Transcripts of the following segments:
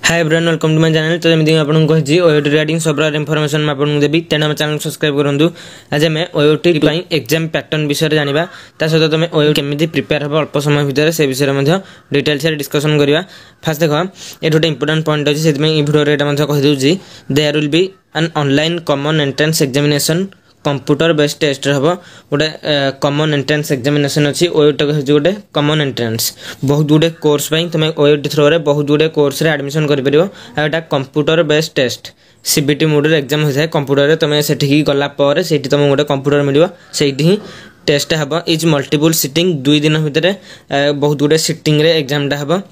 Hi everyone welcome to my channel. तो जमी आपको कही ओयोटी रिगार्डिंग सब इनफॉरमेशन मैं आपको देवी तेणु चैनल सब्सक्राइब करूँ। आज आम ओयोटी एग्जाम पैटर्न विषय जाना सहित तुम ओयोटी केमी प्रिपेयर हम अल्प समय भितर से विषय में डिटेल्स डिस्कसन करवा। फास्ट देख ये गोटे इंपोर्टेंट पॉइंट अच्छे से भिडियो कहीदे there will be an online common entrance examination computer based test हम गोटे कॉमन एंट्रेंस एग्जामिनेशन अच्छी ओयोटी हूँ गोटे कॉमन एंट्रेंस बहुत गुड़े कोर्स तुम ओयोटी थ्रो रे बहुत गुड़े कोर्स रे एडमिशन कर computer based test CBT mode रे एग्जाम होता है कंप्यूटर तुम से गलापर से तुम गोटे कंप्यूटर मिल से टेस्ट हम इज मल्टीपल सिटिंग 2 दिन भितर बहुत गुड़े सिटिंग रे एग्जामटा हम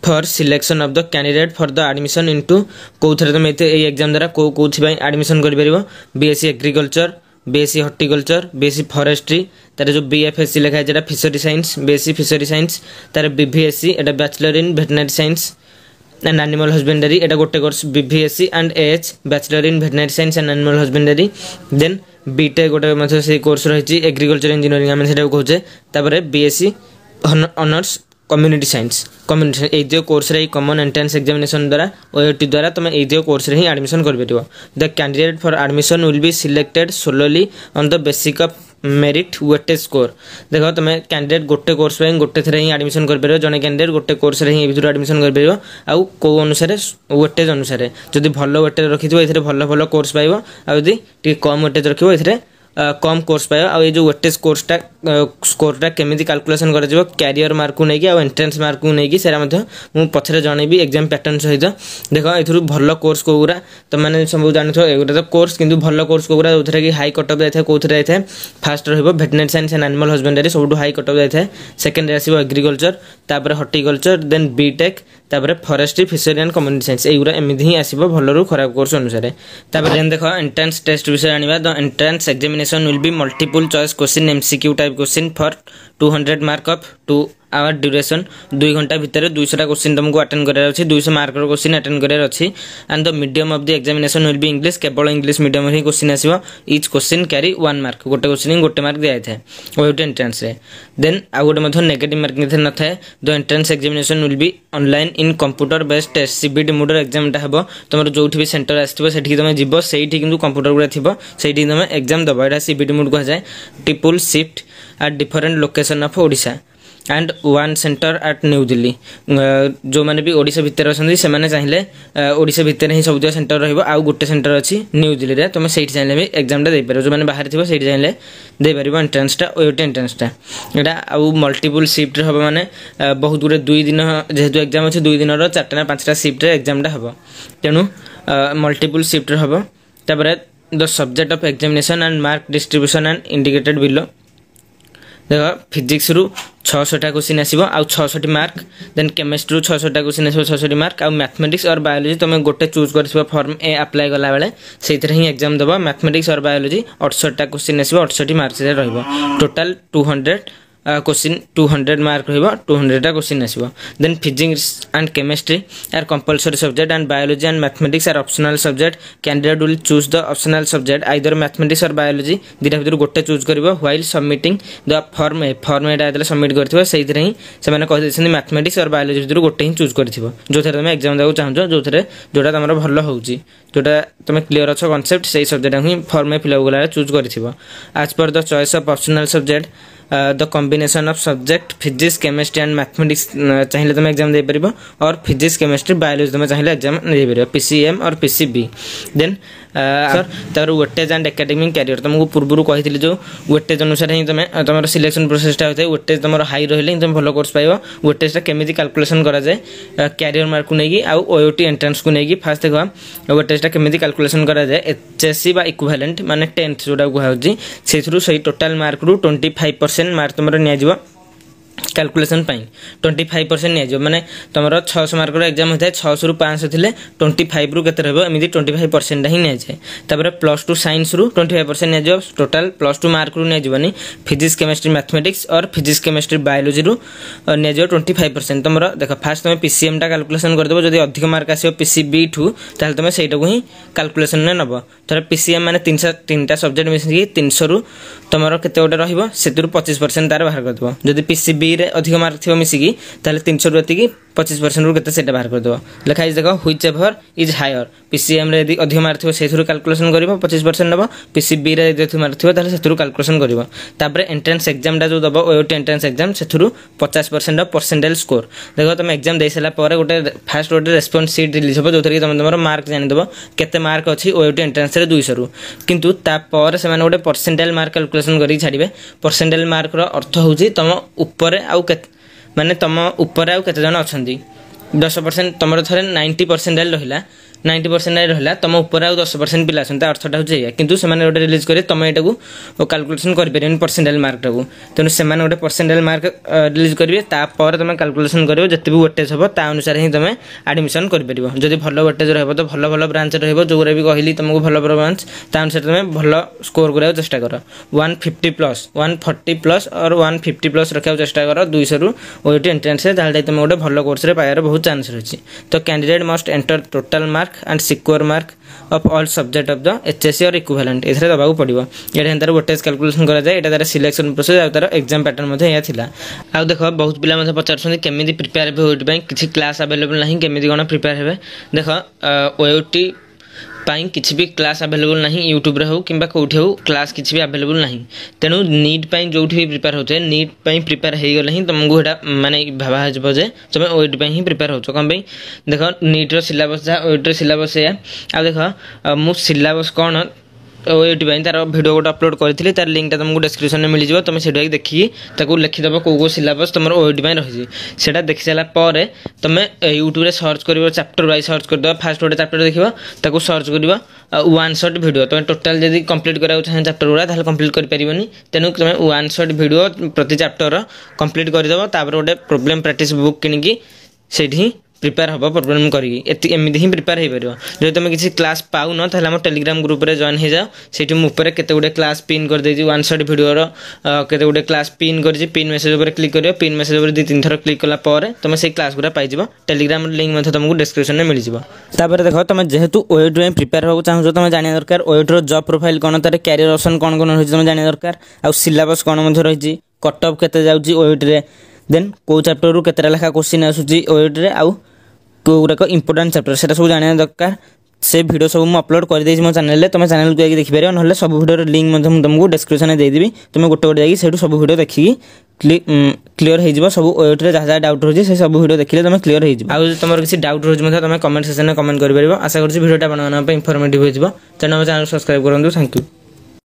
for selection of the candidate for the admission into कौ थे तुम ये एग्जाम द्वारा कौ एडमिशन कर BSc agriculture BSc horticulture BSc forestry तार जो बीएफएससी लिखा है fishery science BSc fishery science तार बीवीएससी एटा bachelor in veterinary science and animal husbandry एटा गोटे course BVSc and H bachelor in veterinary science and animal husbandry then BTech गोटे से कोर्स रही एग्रीकल्चर इंजीनियरिंग आम से कहचे बीएससी ऑनर्स कम्युनिटी साइंस ये कोर्स रे कॉमन एंट्रेंस एग्जामिनेशन द्वारा ओयोटी द्वारा तुम ये कोर्स रे ही एडमिशन कर the candidate for admission will be selected solely on the basic of merit weightage score. देखो तुम कैंडिडेट गोटे कोर्स गोटे थे ही एडमिशन कर जड़े कैंडिडेट गोटे कोर्स रे ही एडमिशन कर आउ कौ अनुसार वेटेज अनुसार जदि भल वेटेज रखी ये भल भल कोर्स पाइब आदि कम वेटेज रखिए कम कोर्स पाए आ जो वेटेज कोर्सटा स्कोरटा केमी कैलकुलेसन कर कैरियर मार्क को लेकिन एंट्रेंस मार्क को लेकिन सेरा मुझे पछरे जनइबी एग्जाम पैटर्न सहित देख ए भल कोर्स कौरा तुमने सब जान एगुटा तो कोर्स किंतु भल कोर्स कौरा जो कि हाई कटअप जाए कौन जाए first veterinary science and animal husbandry सब हाई कटअप जाए सेकेंड आसो एग्रीकल्चर तापर हॉर्टिकल्चर देन बीटेक तापर forestry fishery and community science युवा एमती ही आसो भल खराब कोर्स अनुसार। देख एंट्रेंस टेस्ट विषय जाना the entrance examination will be multiple choice question MCQ type question for 200 mark of 2 hour duration 2 घंटा भितर 200 क्वेश्चन तुमको अटेंड करार अच्छी 200 मार्क क्वेश्चन अटेंड करार अच्छी and the medium of the examination will B English केवल इंग्लिश मीडियम ही question आसो each question carry 1 mark गोटे क्वेश्चन गोटे मार्क दिया था ओयोटी एंट्रेंस रे देन आ गोटे नेगेटिव मार्किंग न था the entrance examination will be online in computer based test CBT mode एग्जामटा हम तुम जो भी सेंटर आसो से तुम जीव से कंप्यूटर गुड़ा थी से तुम एग्जाम दब यहाँ सीबीटी मोड कहुए triple shift at different location of Odisha and 1 centre at new Delhi जो मैंने भी ओडिशा भितर अच्छे से चाहिए ओडिशा भितर ही सब सेंटर रहा गोटे सेंटर अच्छी न्यू दिल्ली रे तुम से चाहिए भी एग्जामटा देपर जो मैंने बाहर थी से चाहिए देपर एंट्रेंसटा ओयोटी एंट्रेंसटा यहाँ आउ मल्टीपल शिफ्ट हम मैंने बहुत गुड़े 2 दिन जेहेतु एग्जाम अच्छे 2 दिन 4टा ना 5टा शिफ्ट एग्जामटा हम तेणु मल्टीपल शिफ्ट हम तापर the subject of examination and mark distribution and indicated below देख फिजिक्स रु 600टा क्वेश्चन आसो आउ 600 मार्क देन केमिस्ट्री 600टा क्वेश्चन आसो 600 मार्क आउ मैथमेटिक्स और बायोलॉजी तुम गोटे चूज कर फॉर्म ए अप्लाई कला बेले से ही एग्जाम दब मैथमेटिक्स और बायोलॉजी 68टा क्वेश्चन आसो 68 मार्क्स टोटाल 200 क्वेश्चन 200 मार्क रहा 200टा क्वेश्चन आसो then physics and chemistry are compulsory subject and biology and mathematics are optional subject candidate will choose the optional subject either mathematics और biology दुटा भर गोटे चूज कर व्हाइल सबमिटिंग द फॉर्म एटा submit कर से कही मैथमेटिक्स और बायोलॉजी भर गोटे ही चूज कर जो तुम एग्जाम देवा चाहो जोटा तुम भल हो जोटा तुम क्लीयर अच्छ कनसेप्ट से सब्जेक्ट ही फॉर्म फिलअप गला चूज कर as per the choice of optional subject the combination of subject physics chemistry and mathematics चाहिए तुम एग्जाम दे पार और फिजिक्स केमिस्ट्री बायोलॉजी तुम चाहिए एग्जाम दे पार पीसीएम और PCB then sir weightage and academic career तुमको पूर्व कही जो वेटेज अनुसार ही तुम सिलेक्शन प्रोसेसटा होता है वेटेज तुम हाई रही तुम भल कोर्स पाइब वेटेजटा केमी कैलकुलेसन कराए कैरियर मार्क को लेकिन आउ ओयोटी एंट्रेंस को लेकिन फास्ट देख वेटेजटा केमी कैलकुलेसन कराए एचएससी बा इक्विवेलेंट माने 10th जोटा कहुच्छी से टोटाल मार्क रु 25% मार्क तुम नि कैलकुलेसन 25% नहीं मैंने तुम 600 मार्क एग्जाम होता है 600 रु 500 थे 25 रु के एमती 25% ही नहीं जाए +2 साइंस रु 25% नहीं टोटाल +2 मार्क रु नहीं फिजिक्स केमिस्ट्री मैथमेटिक्स और फिजिक्स केमिस्ट्री बायोलॉजी रु नहीं 25% तुम देख फास्ट तुम पीसीएमटा कैलकुलेसन करदेव जो अधिक मार्क आसो पीसीबी ठू ताल तुम से ही कैलकुलेसन में नब थोड़ा पीसीएम मैंने 3टा सब्जेक्ट मिसिकी 300 रु तुम केते गोटे रही से 25% तार बाहर करदेव जदि पीसीबी रे अधिक मार्क थी मिसिकी 300 रु 25% ରୁ केते सेटा बाहर कर दो लिखा देखो whichever is higher PCM रे यदि अधिक मार्क थिबो सेथुरु कैलकुलेशन करिवो 25% नबो पीसीबी रे यदि मार्क थिबो ताले सेथुरु कैलकुलेशन करिवो तापर एंट्रेंस एग्जाम डा जो दबो ओयोटी एंट्रेंस एग्जाम सेथुरु 50% ऑफ परसेंटाइल स्कोर देखो तुम एग्जाम दे सला परे गोटे फास्ट गोटे रेस्पॉन्स शीट रिलीज हो जोथरे तुम तुमर मार्क जानि दबो केते मार्क अछि ओयोटी एंट्रेंस रे 200 रु किंतु ता पर से माने गोटे परसेंटाइल मार्क कैलकुलेशन करी छाडिबे परसेंटाइल मार्क रो अर्थ होउची तुम ऊपर आउ माने तुम ऊपर आउ केते जण अछंती 10% तुमर थरे 90% रहिला 90% रहिला तुम ऊपर आउ 10% पिला अछंता अर्थटा होजे किंतु से माने गोटे रिलीज करे तुम एटाकू कैलकुलेशन करि परिबेन परसेंटाइल मार्क टाकू तनु से माने गोटे परसेंटाइल मार्क रिलीज करिवे ता पर तुम कैलकुलेशन करिवो जते भी वेटेज हबो ता अनुसार ही तुम एडमिशन करि परिबो जदि भलो वेटेज रहबो तो भलो भलो ब्रांच रहबो जोरे भी कहली तुमको भलो भलो ब्रांच ता अनुसार तुम भलो स्कोर करियो चेष्टा करो 150 प्लस 140 प्लस और 150 प्लस रखियो चेष्टा करो 200 रु ओटी एंट्रेंस रे ताले तुम गोटे भलो कोर्स रे पायर बहुत चांस रहछि तो candidate must enter total mark and secure mark of all subject of the HSC or equivalent एथरे दबाकू पड़िबो Etah हंतार weightage calculation करा जाय एटा तार सिलेक्शन प्रोसेस आ तार एग्जाम पैटर्न मध्ये या थिला आ देखो बहुत पिला मध्ये पचारछन केमिति प्रिपेयर हेबे ओटी पई किछि क्लास अवेलेबल नाही केमिति कोन प्रिपेयर हेबे देखो ओटी पाई किछि भी क्लास अवेलेबल नाही YouTube रे हो किबा कोठी हो क्लास किछि भी अवेलेबल नाही तेनु नीट पाई जोठी भी प्रिपेयर होते नीट पाई प्रिपेयर हे गेल ही तुमको एटा माने भाबा जबो जे तुम ओटी पाई ही प्रिपेयर होचो कम भाई देखो नीट रो सिलेबस जा ओटी रो सिलेबस या आ देखो मु सिलेबस कोन ओटी पाई तार वीडियो गोटे अपलोड करथिले तार लिंक ता तुमको डिस्क्रिप्शन में मिल जिवो तुम सेडा देखि ताको लिखि दबो को सिलेबस तुमर ओटी पाई रहि सेडा देखि साला पारे तुम YouTube रे सर्च करिवो चैप्टर वाइज सर्च कर दो फर्स्ट गोटे चैप्टर देखिवो ताको सर्च करिवो वन शॉट वीडियो तुम टोटल जदि कंप्लीट करा चाहे चैप्टर गुड़ा ताले कंप्लीट कर परिबनी तेनु तुम वन शॉट वीडियो प्रति चैप्टर कंप्लीट कर देबो तापर गोटे प्रॉब्लम प्रैक्टिस बुक किनिकी सेठी प्रिपेयर हबो प्रॉब्लम करी एमिति ही प्रिपेयर हे परिबो जे तुम किसी क्लास पाउ न ताले हम टेलीग्राम ग्रुप रे जॉइन हे जाओ सेठी मु ऊपर केते गुडे क्लास पिन कर देजी वन शॉट वीडियो रो केते गुडे class pin Karji pin message ऊपर क्लिक करियो पिन मैसेज ऊपर 2-3 थर क्लिक कला पर तुम से क्लास गुडा पाइ जिवो टेलीग्राम लिंक मध्ये तुमको डिस्क्रिप्शन में मिल जिवो तापर देखो तुम जेहेतु ओएटी में प्रिपेयर हो चाहू तुम जानि दरकार ओएटी रो जॉब प्रोफाइल कोन तारे कैरियर ऑप्शन कोन कोन होई तुम जानि दरकार आ सिलेबस कोन मध्ये रहिजी कट ऑफ केते जाउजी ओएटी रे देन को चैप्टर रु केते लेखा क्वेश्चन आसुजी ओएटी रे आ कोराक इंपोर्टेंट चैप्टर सेटा सब जानिया दरकार से वीडियो सब मु अपलोड कर देछि मो चैनल ले तुम चैनल को देखि परियो नहले सब वीडियो रो लिंक मध्ये तुमको डिस्क्रिप्शन में दे देबी तुम गोटे गोटे जाई सेटु सब वीडियो देखि क्लियर हे जिवो सब ओएटी रे जहा डाउट होजी से सब वीडियो देखिले तुम क्लियर हे जिवो आ तुमर किसी डाउट होजी मध्ये तुम कमेंट सेक्शन में कमेंट करि परिबो आशा करछि वीडियोटा बनवाना पे इंफॉर्मेटिव हो जिवो चैनल सब्सक्राइब करंदु थैंक यू।